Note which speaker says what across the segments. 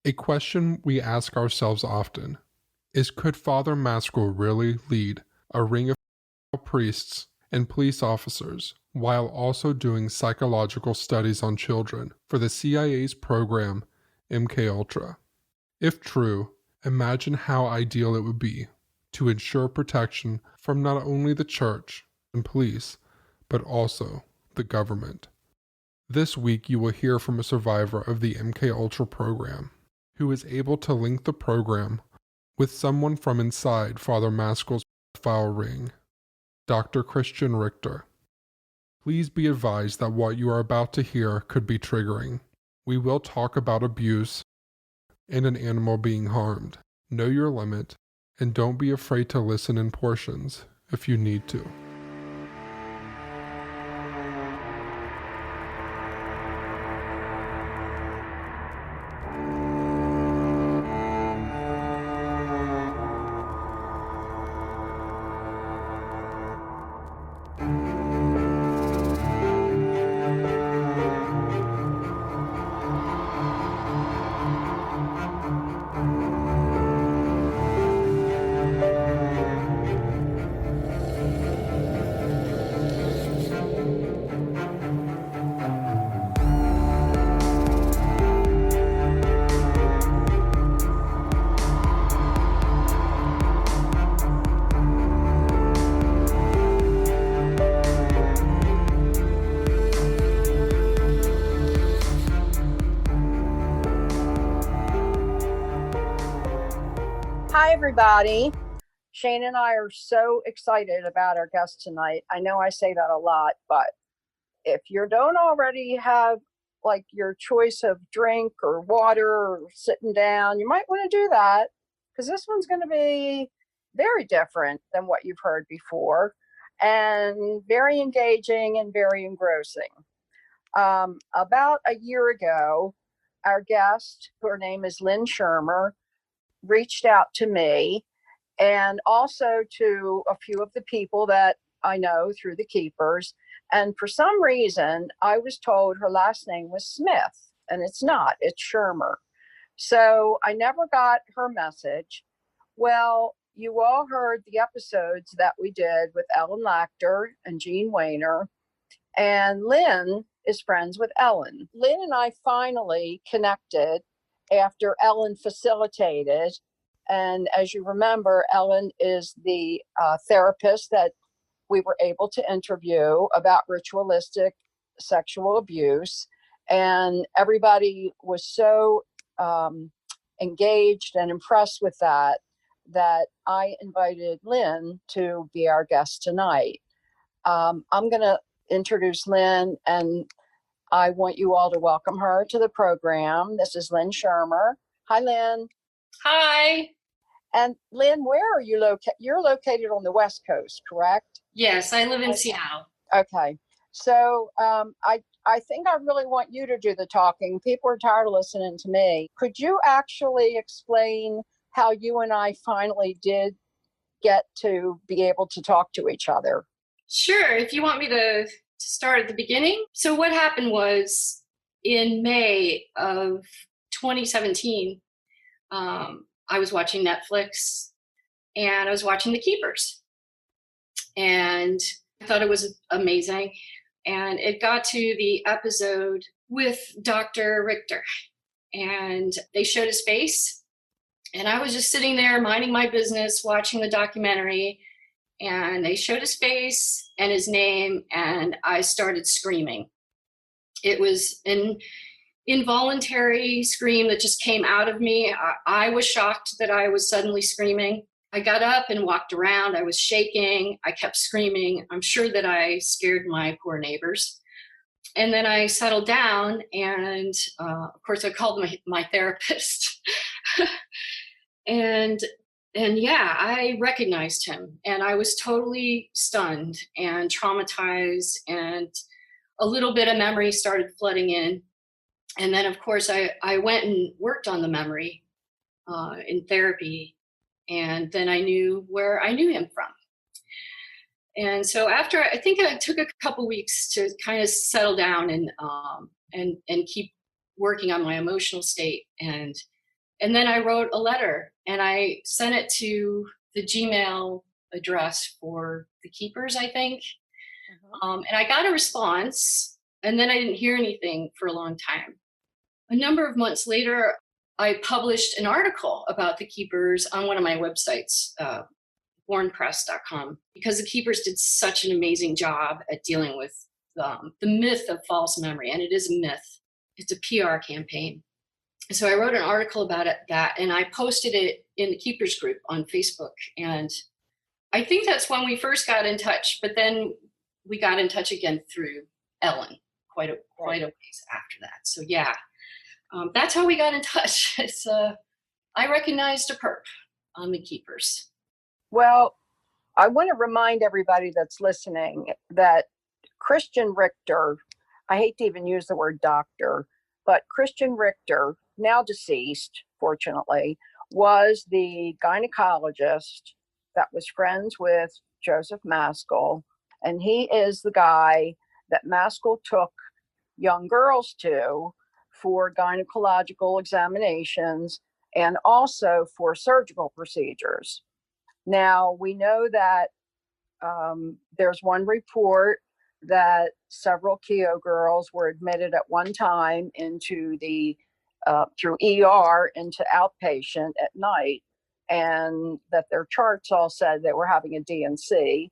Speaker 1: A question we ask ourselves often is, could Father Maskell really lead a ring of priests and police officers while also doing psychological studies on children for the CIA's program MKUltra? If true, imagine how ideal it would be to ensure protection from not only the church and police, but also the government. This week you will hear from a survivor of the MKUltra program who is able to link the program with someone from inside Father Maskell's pedophile ring, Dr. Christian Richter. Please be advised that what you are about to hear could be triggering. We will talk about abuse and an animal being harmed. Know your limit, and don't be afraid to listen in portions if you need to.
Speaker 2: Hi, everybody. Shane and I are so excited about our guest tonight. I know I say that a lot, but if you don't already have like your choice of drink or water or sitting down, you might want to do that because this one's going to be very different than what you've heard before and very engaging and very engrossing. About a year ago, our guest, her name is Lynn Shermer, reached out to me and also to a few of the people that I know through the keepers. And for some reason, I was told her last name was Smith, and it's not, it's Shermer. So I never got her message. Well, you all heard the episodes that we did with Ellen Lachter and Jean Wayner, and Lynn is friends with Ellen. Lynn and I finally connected after Ellen facilitated. And as you remember, Ellen is the therapist that we were able to interview about ritualistic sexual abuse. And everybody was so engaged and impressed with that, that I invited Lynn to be our guest tonight. I'm going to introduce Lynn, and I want you all to welcome her to the program. This is Lynn Shermer. Hi, Lynn.
Speaker 3: Hi.
Speaker 2: And Lynn, where are you located? You're located on the West Coast, correct?
Speaker 3: Yes, I live in Seattle.
Speaker 2: Okay. So I think I really want you to do the talking. People are tired of listening to me. Could you actually explain how you and I finally did get to be able to talk to each other?
Speaker 3: Sure, if you want me to start at the beginning. So what happened was in May of 2017, I was watching Netflix and I was watching The Keepers. And I thought it was amazing. And it got to the episode with Dr. Richter. And they showed his face. And I was just sitting there minding my business, watching the documentary. And they showed his face and his name, and I started screaming. It was an involuntary scream that just came out of me. I was shocked that I was suddenly screaming. I got up and walked around. I was shaking. I kept screaming. I'm sure that I scared my poor neighbors. And then I settled down, and of course I called my therapist. And yeah, I recognized him, and I was totally stunned and traumatized, and a little bit of memory started flooding in. And then, of course, I went and worked on the memory in therapy, and then I knew where I knew him from. And so after, I think it took a couple weeks to kind of settle down and keep working on my emotional state. And And then I wrote a letter and I sent it to the Gmail address for the keepers, I think. And I got a response, and then I didn't hear anything for a long time. A number of months later, I published an article about the keepers on one of my websites, bornpress.com, because the keepers did such an amazing job at dealing with the myth of false memory. And it is a myth. It's a PR campaign. So I wrote an article about that, and I posted it in the keepers group on Facebook. And I think that's when we first got in touch, but then we got in touch again through Ellen quite a ways after that. So yeah, that's how we got in touch. It's I recognized a perp on the keepers.
Speaker 2: Well, I want to remind everybody that's listening that Christian Richter, I hate to even use the word doctor, but Christian Richter, now deceased, fortunately, was the gynecologist that was friends with Joseph Maskell. And he is the guy that Maskell took young girls to for gynecological examinations and also for surgical procedures. Now, we know that there's one report that several Keogh girls were admitted at one time into the through ER into outpatient at night, and that their charts all said they were having a DNC,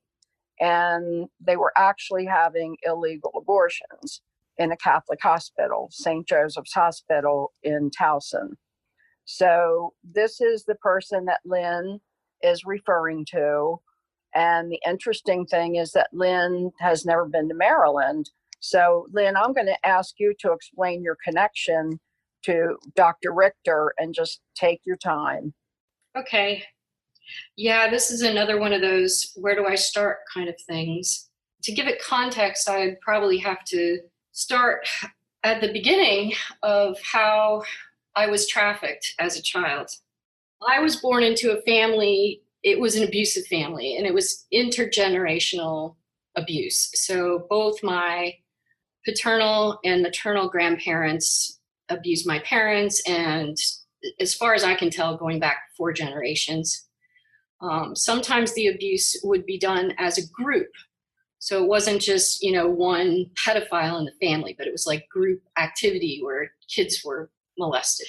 Speaker 2: and they were actually having illegal abortions in a Catholic hospital, St. Joseph's Hospital in Towson. So this is the person that Lynn is referring to. And the interesting thing is that Lynn has never been to Maryland. So Lynn, I'm going to ask you to explain your connection to Dr. Richter and just take your time.
Speaker 3: Okay. Yeah, this is another one of those where do I start kind of things. To give it context, I'd probably have to start at the beginning of how I was trafficked as a child. I was born into a family, it was an abusive family, and it was intergenerational abuse. So both my paternal and maternal grandparents abused my parents, and as far as I can tell, going back 4 generations. Sometimes the abuse would be done as a group. So it wasn't just, one pedophile in the family, but it was like group activity where kids were molested.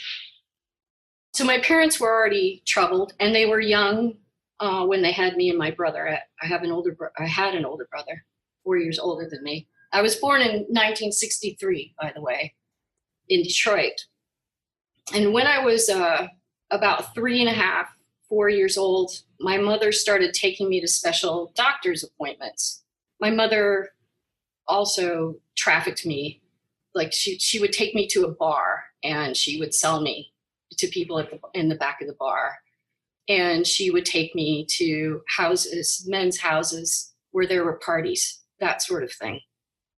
Speaker 3: So my parents were already troubled, and they were young when they had me and my brother. I had an older brother, 4 years older than me. I was born in 1963, by the way, in Detroit. And when I was about 3.5, 4 years old, my mother started taking me to special doctor's appointments. My mother also trafficked me. Like she would take me to a bar, and she would sell me to people in the back of the bar. And she would take me to houses, men's houses, where there were parties, that sort of thing.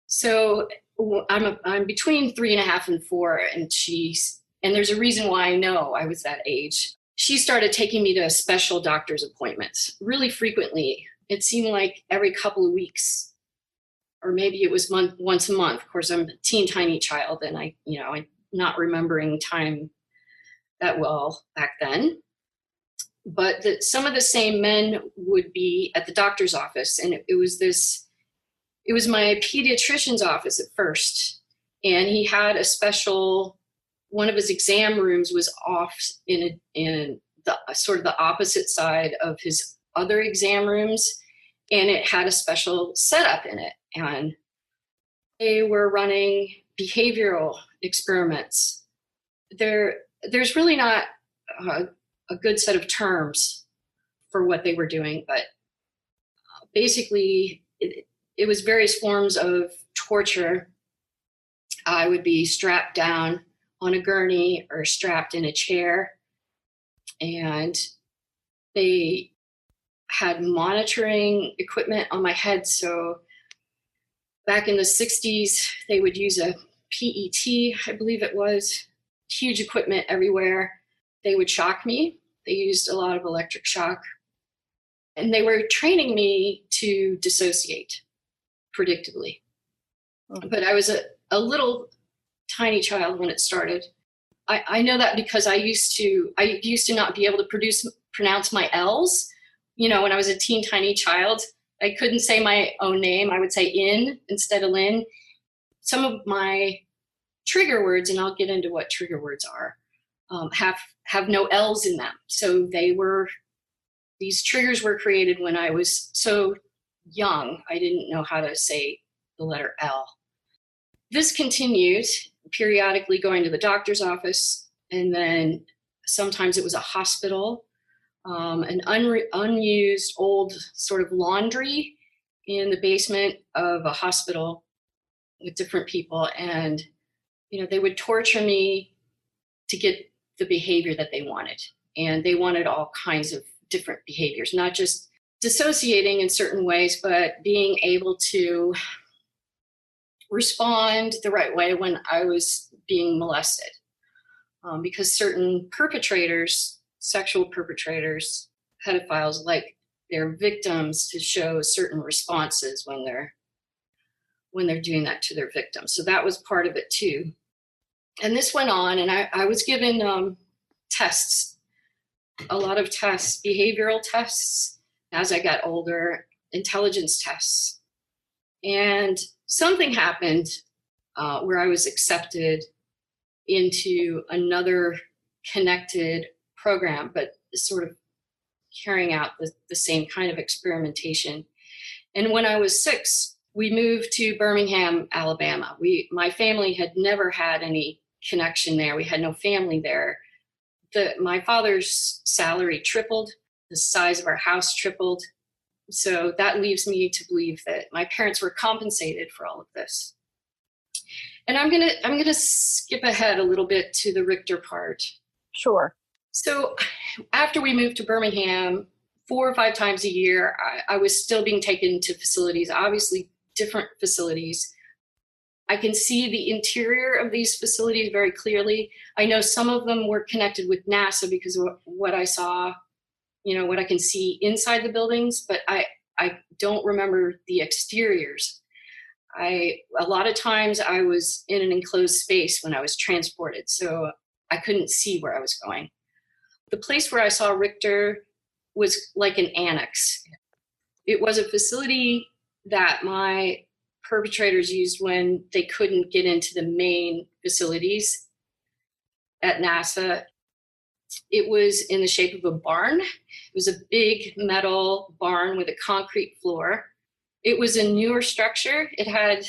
Speaker 3: So I'm between 3.5 and 4, and there's a reason why I know I was that age. She started taking me to special doctor's appointments really frequently. It seemed like every couple of weeks, or maybe it was once a month. Of course, I'm a teeny tiny child, and I'm not remembering time that well back then. But some of the same men would be at the doctor's office, and it was my pediatrician's office at first, and he had a special. One of his exam rooms was off in the sort of the opposite side of his other exam rooms, and it had a special setup in it. And they were running behavioral experiments. There's really not a good set of terms for what they were doing, but basically it was various forms of torture. I would be strapped down on a gurney or strapped in a chair, and they had monitoring equipment on my head. So back in the 60s, they would use a PET, I believe it was, huge equipment everywhere. They would shock me. They used a lot of electric shock, and they were training me to dissociate predictably. But I was a little tiny child when it started. I know that because I used to not be able to pronounce my L's. You know, when I was a teeny tiny child, I couldn't say my own name. I would say in instead of Lynn. Some of my trigger words, and I'll get into what trigger words are, have no L's in them. So these triggers were created when I was so young. I didn't know how to say the letter L. This continued, periodically going to the doctor's office, and then sometimes it was a hospital, an unused old sort of laundry in the basement of a hospital with different people. And, you know, they would torture me to get the behavior that they wanted. And they wanted all kinds of different behaviors, not just dissociating in certain ways, but being able to respond the right way when I was being molested. Because certain perpetrators, sexual perpetrators, pedophiles, like their victims to show certain responses when they're doing that to their victims. So that was part of it too. And this went on, and I was given tests, a lot of tests, behavioral tests as I got older, intelligence tests. And something happened where I was accepted into another connected program, but sort of carrying out the same kind of experimentation. And when I was 6, we moved to Birmingham, Alabama. My family had never had any connection there. We had no family there. My father's salary tripled. The size of our house tripled. So that leaves me to believe that my parents were compensated for all of this. And I'm gonna skip ahead a little bit to the Richter part.
Speaker 2: Sure.
Speaker 3: So after we moved to Birmingham, 4 or 5 times a year, I was still being taken to facilities, obviously different facilities. I can see the interior of these facilities very clearly. I know some of them were connected with NASA because of what I saw, you know, what I can see inside the buildings, but I don't remember the exteriors. A lot of times I was in an enclosed space when I was transported, so I couldn't see where I was going. The place where I saw Richter was like an annex. It was a facility that my perpetrators used when they couldn't get into the main facilities at NASA. It was in the shape of a barn. It was a big metal barn with a concrete floor. It was a newer structure. It had,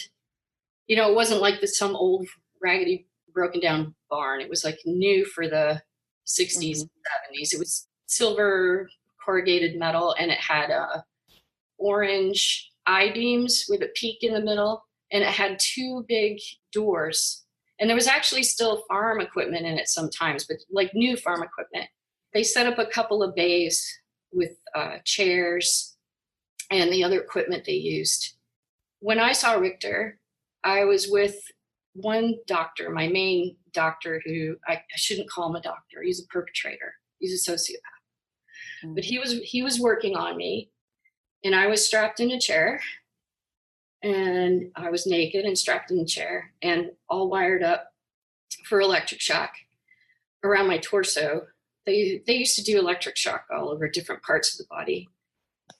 Speaker 3: you know, it wasn't like some old raggedy broken down barn. It was like new for the 60s and 70s. It was silver corrugated metal, and it had orange I-beams with a peak in the middle, and it had 2 big doors. And there was actually still farm equipment in it sometimes, but like new farm equipment. They set up a couple of bays with chairs and the other equipment they used. When I saw Richter, I was with one doctor, my main doctor, who I shouldn't call him a doctor. He's a perpetrator. He's a sociopath. But he was working on me, and I was strapped in a chair, and I was naked and strapped in the chair and all wired up for electric shock around my torso. They used to do electric shock all over different parts of the body.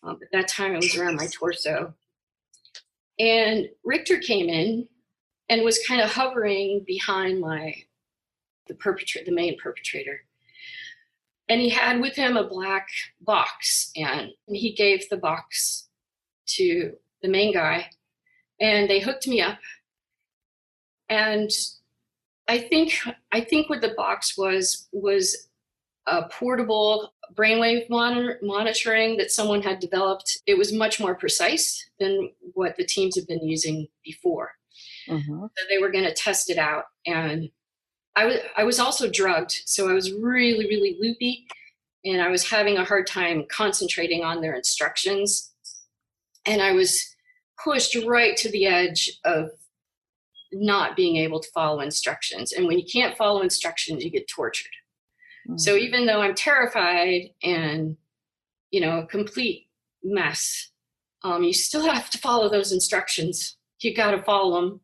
Speaker 3: But that time it was around my torso. And Richter came in and was kind of hovering behind the main perpetrator. And he had with him a black box, and he gave the box to the main guy, and they hooked me up. And I think what the box was a portable brainwave monitoring that someone had developed. It was much more precise than what the teams have been using before. So they were going to test it out. And I was also drugged. So I was really, really loopy, and I was having a hard time concentrating on their instructions. And I was pushed right to the edge of not being able to follow instructions. And when you can't follow instructions, you get tortured. So even though I'm terrified and, you know, a complete mess, you still have to follow those instructions. You got to follow them.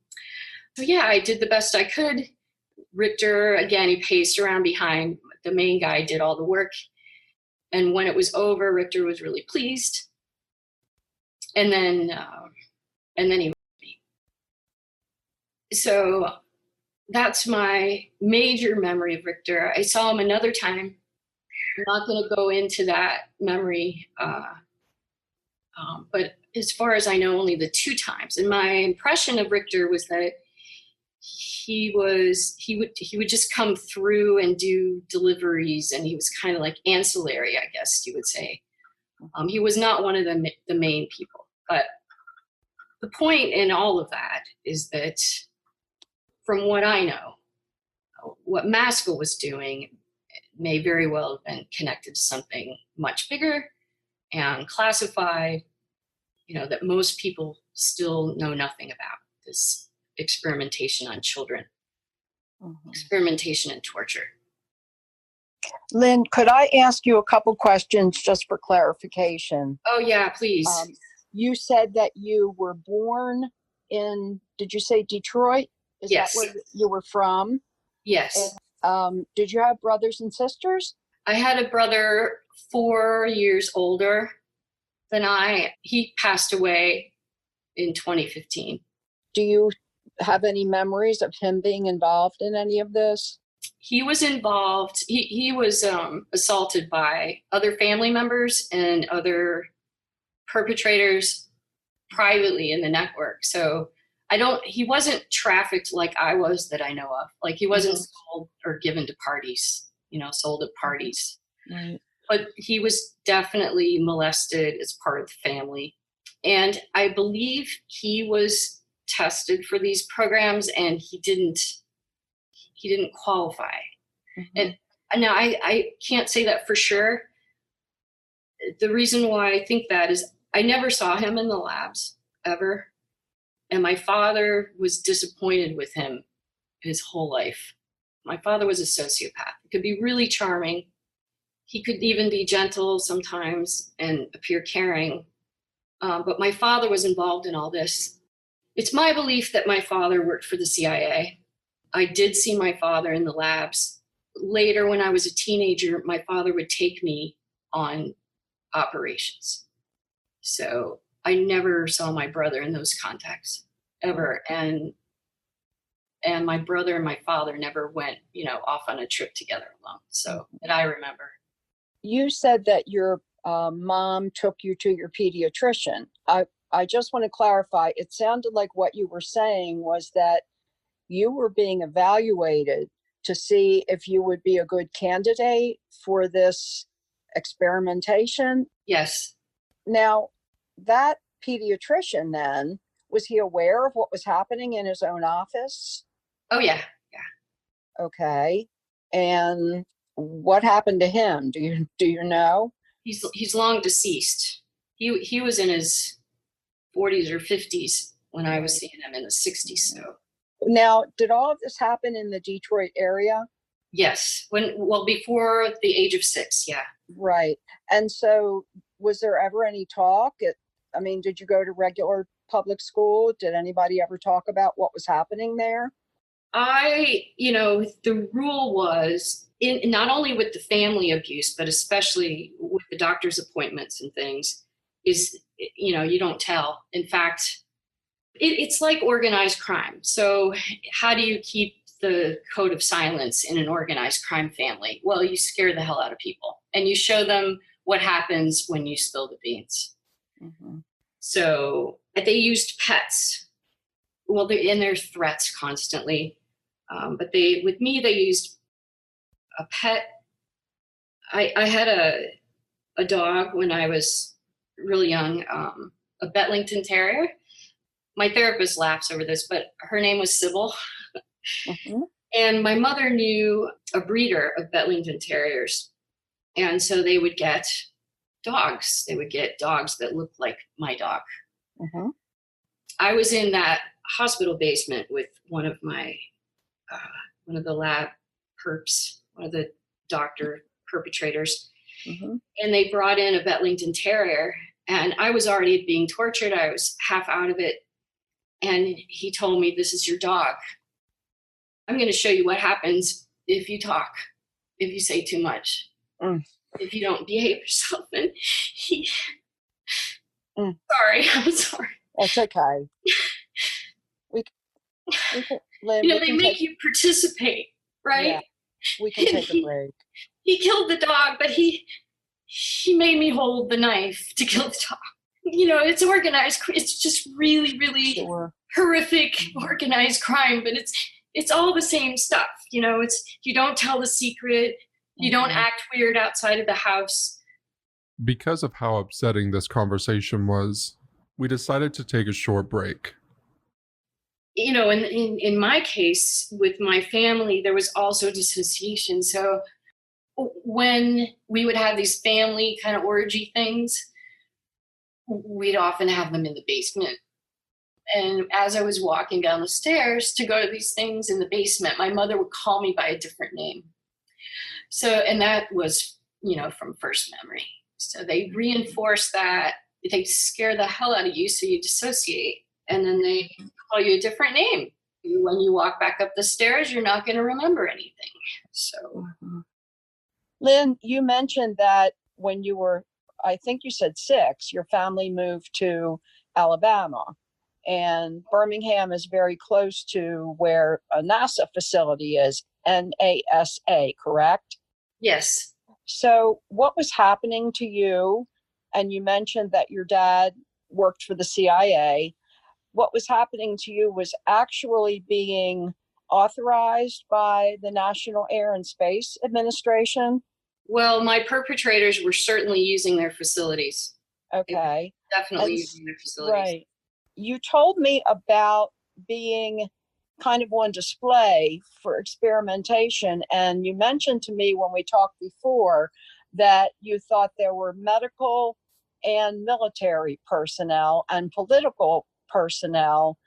Speaker 3: So yeah, I did the best I could. Richter, again, he paced around behind. The main guy did all the work. And when it was over, Richter was really pleased. And then he. So that's my major memory of Richter. I saw him another time. I'm not going to go into that memory, but as far as I know, only the 2 times. And my impression of Richter was that he would just come through and do deliveries, and he was kind of like ancillary, I guess you would say. He was not one of the main people. But the point in all of that is that, from what I know, what Maskell was doing may very well have been connected to something much bigger and classified, that most people still know nothing about, this experimentation on children, experimentation and torture.
Speaker 2: Lynn, could I ask you a couple questions just for clarification?
Speaker 3: Oh, yeah, please.
Speaker 2: You said that you were born in, did you say Detroit? Is
Speaker 3: Yes.
Speaker 2: that where you were from?
Speaker 3: Yes.
Speaker 2: And, did you have brothers and sisters?
Speaker 3: I had a brother 4 years older than I. He passed away in 2015.
Speaker 2: Do you have any memories of him being involved in any of this?
Speaker 3: He was involved. He was assaulted by other family members and other perpetrators privately in the network. So he wasn't trafficked like I was, that I know of. Like, he wasn't sold or given to parties, sold at parties.
Speaker 2: Right.
Speaker 3: But he was definitely molested as part of the family. And I believe he was tested for these programs, and he didn't qualify. And now I can't say that for sure. The reason why I think that is I never saw him in the labs ever. And my father was disappointed with him his whole life. My father was a sociopath. He could be really charming. He could even be gentle sometimes and appear caring. But my father was involved in all this. It's my belief that my father worked for the CIA. I did see my father in the labs. Later, when I was a teenager, my father would take me on operations. So I never saw my brother in those contexts ever. And my brother and my father never went, off on a trip together alone. So that I remember.
Speaker 2: You said that your mom took you to your pediatrician. I just want to clarify. It sounded like what you were saying was that you were being evaluated to see if you would be a good candidate for this experimentation.
Speaker 3: Yes.
Speaker 2: Now, that pediatrician then, was he aware of what was happening in his own office?
Speaker 3: Oh, yeah. Yeah.
Speaker 2: Okay. And what happened to him? Do you know?
Speaker 3: He's long deceased. He was in his 40s or 50s when I was seeing him, in the 60s. So
Speaker 2: now, did all of this happen in the Detroit area?
Speaker 3: Yes. Before the age of 6. Yeah.
Speaker 2: Right. And so was there ever any talk? Did you go to regular public school? Did anybody ever talk about what was happening there? The rule was in not only with the family abuse, but especially with the doctor's appointments and things, is, you don't tell. In fact, it's like organized crime. So how do you keep the code of silence in an organized crime family? Well, you scare the hell out of people, and you show them what happens when you spill the beans. Mm-hmm. So they used pets. Well, they're in their threats constantly. But they used a pet. I had a dog when I was really young, a Bedlington Terrier. My therapist laughs over this, but her name was Sybil. Mm-hmm. And my mother knew a breeder of Bedlington Terriers. And so they would get dogs. They would get dogs that looked like my dog. Mm-hmm. I was in that hospital basement with one of the lab perps, one of the doctor perpetrators. Mm-hmm. And they brought in a Bedlington Terrier, and I was already being tortured. I was half out of it. And he told me, "This is your dog."
Speaker 3: I'm going to show you what happens if you talk, if you say too much, if you don't behave yourself. And he, sorry, I'm sorry.
Speaker 2: That's okay. We can, Lynn,
Speaker 3: You know,
Speaker 2: we
Speaker 3: they
Speaker 2: can
Speaker 3: make
Speaker 2: take,
Speaker 3: you participate, right?
Speaker 2: Yeah, we can take a break.
Speaker 3: He killed the dog, but he made me hold the knife to kill the dog. You know, it's organized. It's just really, really
Speaker 2: Sure.
Speaker 3: horrific organized crime, but it's all the same stuff. You know, it's, you don't tell the secret, you don't act weird outside of the house.
Speaker 1: Because of how upsetting this conversation was, we decided to take a short break.
Speaker 3: You know, in my case with my family, there was also dissociation. So when we would have these family kind of orgy things, we'd often have them in the basement. And as I was walking down the stairs to go to these things in the basement, my mother would call me by a different name. So, and that was, you know, from first memory. So they reinforce that. They scare the hell out of you, so you dissociate. And then they call you a different name. When you walk back up the stairs, you're not going to remember anything. So,
Speaker 2: Lynn, you mentioned that when you were, I think you said 6, your family moved to Alabama. And Birmingham is very close to where a NASA facility is, NASA, correct?
Speaker 3: yes.
Speaker 2: So what was happening to you? And you mentioned that your dad worked for the CIA. What was happening to you was actually being authorized by the National Air and Space Administration?
Speaker 3: Well, my perpetrators were certainly using their facilities.
Speaker 2: Okay.
Speaker 3: Definitely using their facilities.
Speaker 2: Right. You told me about being kind of on display for experimentation. And you mentioned to me when we talked before that you thought there were medical and military personnel and political personnel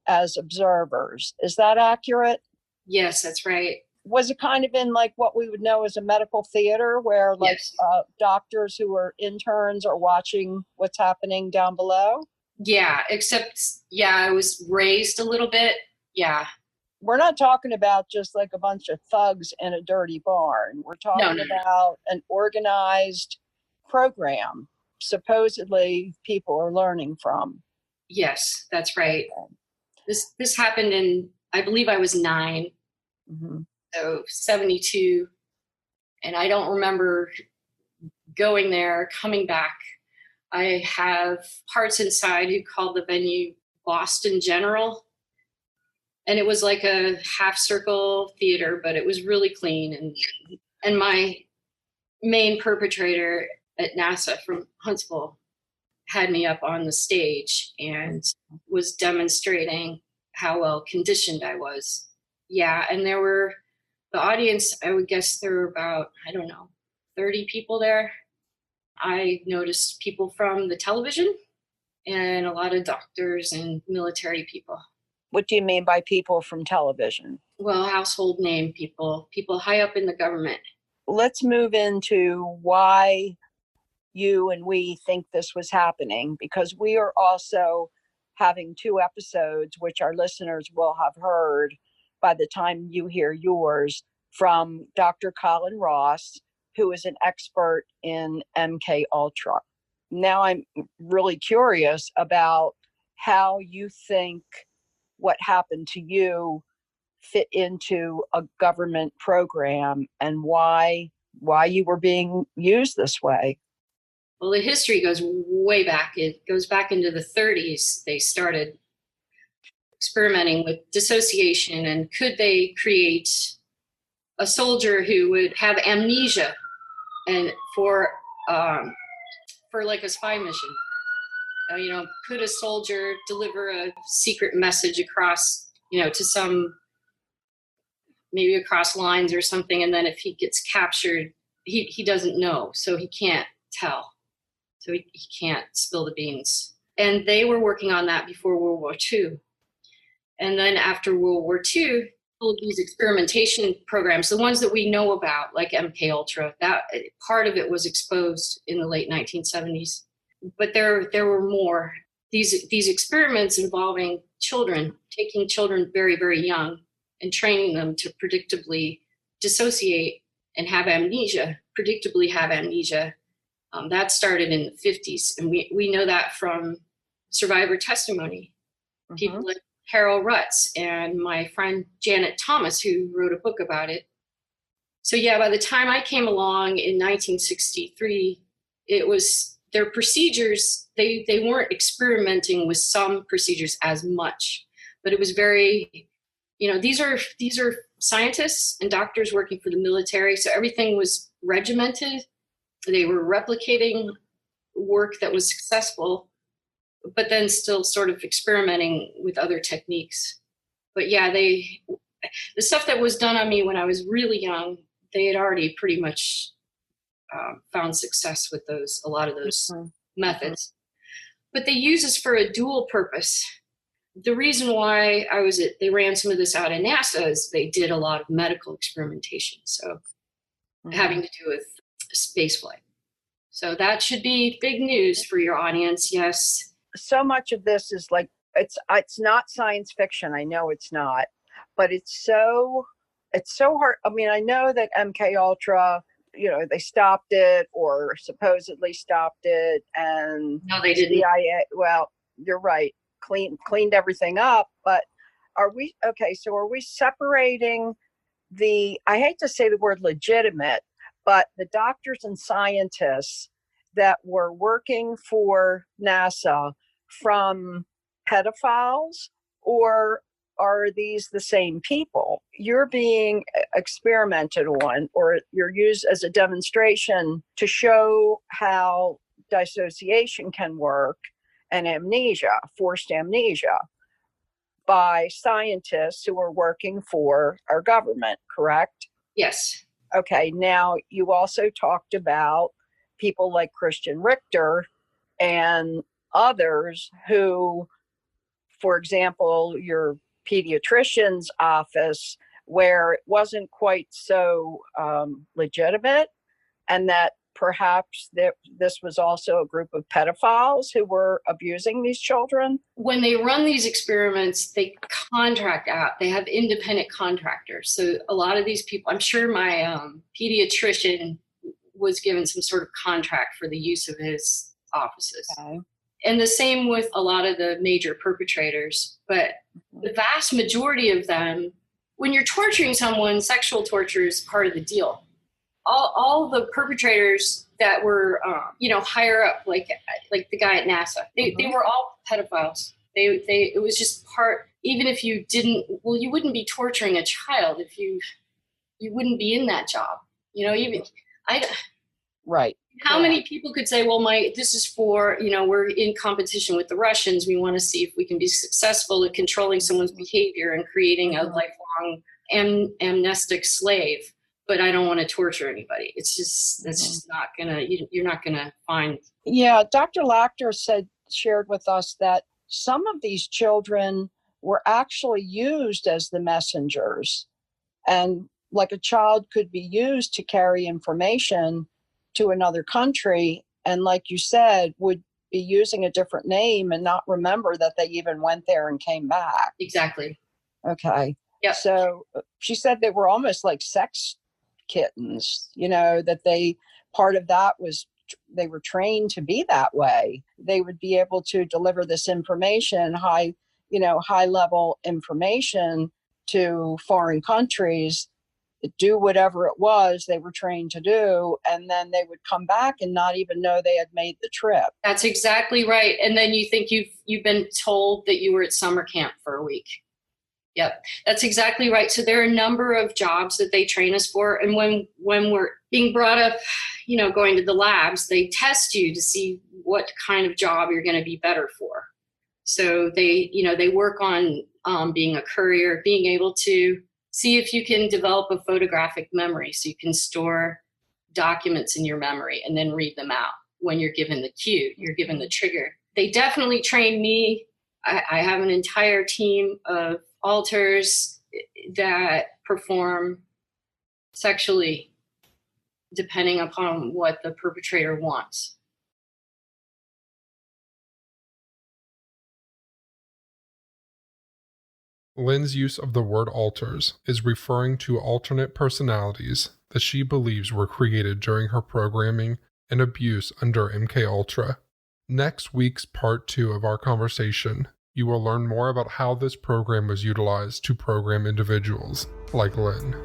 Speaker 2: as observers. Is that accurate?
Speaker 3: Yes, that's right.
Speaker 2: Was it kind of in like what we would know as a medical theater where like
Speaker 3: Yes.
Speaker 2: doctors who are interns are watching what's happening down below?
Speaker 3: Yeah, except, yeah, I was raised a little bit. Yeah.
Speaker 2: We're not talking about just like a bunch of thugs in a dirty barn. We're talking about an organized program, supposedly people are learning from.
Speaker 3: Yes, that's right. This happened in, I believe I was 9, so 72. And I don't remember going there, coming back. I have parts inside who called the venue Boston General. And it was like a half circle theater, but it was really clean. And my main perpetrator at NASA from Huntsville had me up on the stage and was demonstrating how well conditioned I was. Yeah, and there were, the audience, I would guess there were about, I don't know, 30 people there. I noticed people from the television and a lot of doctors and military people.
Speaker 2: What do you mean by people from television?
Speaker 3: Well, household name people high up in the government.
Speaker 2: Let's move into why you and we think this was happening, because we are also having 2 episodes, which our listeners will have heard by the time you hear yours, from Dr. Colin Ross, who is an expert in MK Ultra. Now I'm really curious about how you think what happened to you fit into a government program and why you were being used this way.
Speaker 3: Well, the history goes way back. It goes back into the 30s. They started experimenting with dissociation, and could they create a soldier who would have amnesia and for like a spy mission. You know, could a soldier deliver a secret message across, you know, to some, maybe across lines or something, and then if he gets captured, he doesn't know, so he can't tell. So he can't spill the beans. And they were working on that before World War II. And then after World War II, all of these experimentation programs, the ones that we know about, like MK Ultra, that part of it was exposed in the late 1970s. But there were more. These experiments involving children, taking children very, very young, and training them to predictably dissociate and have amnesia, predictably have amnesia. That started in the 50s. And we know that from survivor testimony. People like Harold Rutz and my friend Janet Thomas, who wrote a book about it. So yeah, by the time I came along in 1963, it was their procedures, they weren't experimenting with some procedures as much, but it was very, these are scientists and doctors working for the military. So everything was regimented. They were replicating work that was successful, but then still sort of experimenting with other techniques. But yeah, the stuff that was done on me when I was really young, they had already pretty much found success with a lot of those methods. But they use this for a dual purpose. The reason why they ran some of this out at NASA is they did a lot of medical experimentation. So having to do with spaceflight. So that should be big news for your audience. Yes.
Speaker 2: So much of this is like, it's not science fiction. I know it's not, but it's so hard. I mean, I know that MK Ultra, they stopped it or supposedly stopped it, and
Speaker 3: no, they didn't.
Speaker 2: CIA, well, you're right, cleaned everything up. But are we separating I hate to say the word legitimate, but the doctors and scientists that were working for NASA from pedophiles, or are these the same people? You're being experimented on, or you're used as a demonstration to show how dissociation can work and amnesia, forced amnesia, by scientists who are working for our government, correct?
Speaker 3: Yes.
Speaker 2: Okay, now you also talked about people like Christian Richter and others who, for example, your pediatrician's office, where it wasn't quite so legitimate, and that perhaps this was also a group of pedophiles who were abusing these children.
Speaker 3: When they run these experiments, they contract out. They have independent contractors. So a lot of these people, I'm sure my pediatrician was given some sort of contract for the use of his offices.
Speaker 2: Okay.
Speaker 3: And the same with a lot of the major perpetrators. But the vast majority of them, when you're torturing someone, sexual torture is part of the deal. All the perpetrators that were, higher up, like the guy at NASA, they were all pedophiles. It was just part. Even if you you wouldn't be torturing a child if you wouldn't be in that job.
Speaker 2: Right.
Speaker 3: How many people could say, well, this is for, we're in competition with the Russians. We want to see if we can be successful at controlling someone's behavior and creating a lifelong amnestic slave. But I don't want to torture anybody. It's just, that's just not you're not gonna find.
Speaker 2: Yeah, Dr. Lachter shared with us that some of these children were actually used as the messengers, and like a child could be used to carry information to another country, and like you said, would be using a different name and not remember that they even went there and came back.
Speaker 3: Exactly.
Speaker 2: Okay.
Speaker 3: Yeah.
Speaker 2: So she said they were almost like sex kittens, that part of that was they were trained to be that way. They would be able to deliver this information, high level information to foreign countries, do whatever it was they were trained to do, and then they would come back and not even know they had made the trip.
Speaker 3: That's exactly right. And then you think you've been told that you were at summer camp for a week. Yep, that's exactly right. So there are a number of jobs that they train us for. And when we're being brought up, going to the labs, they test you to see what kind of job you're going to be better for. So they work on being a courier, being able to see if you can develop a photographic memory so you can store documents in your memory and then read them out when you're given the cue, you're given the trigger. They definitely trained me. I have an entire team of alters that perform sexually depending upon what the perpetrator wants.
Speaker 1: Lynn's use of the word alters is referring to alternate personalities that she believes were created during her programming and abuse under MKUltra. Next week's part 2 of our conversation, you will learn more about how this program was utilized to program individuals like Lynn.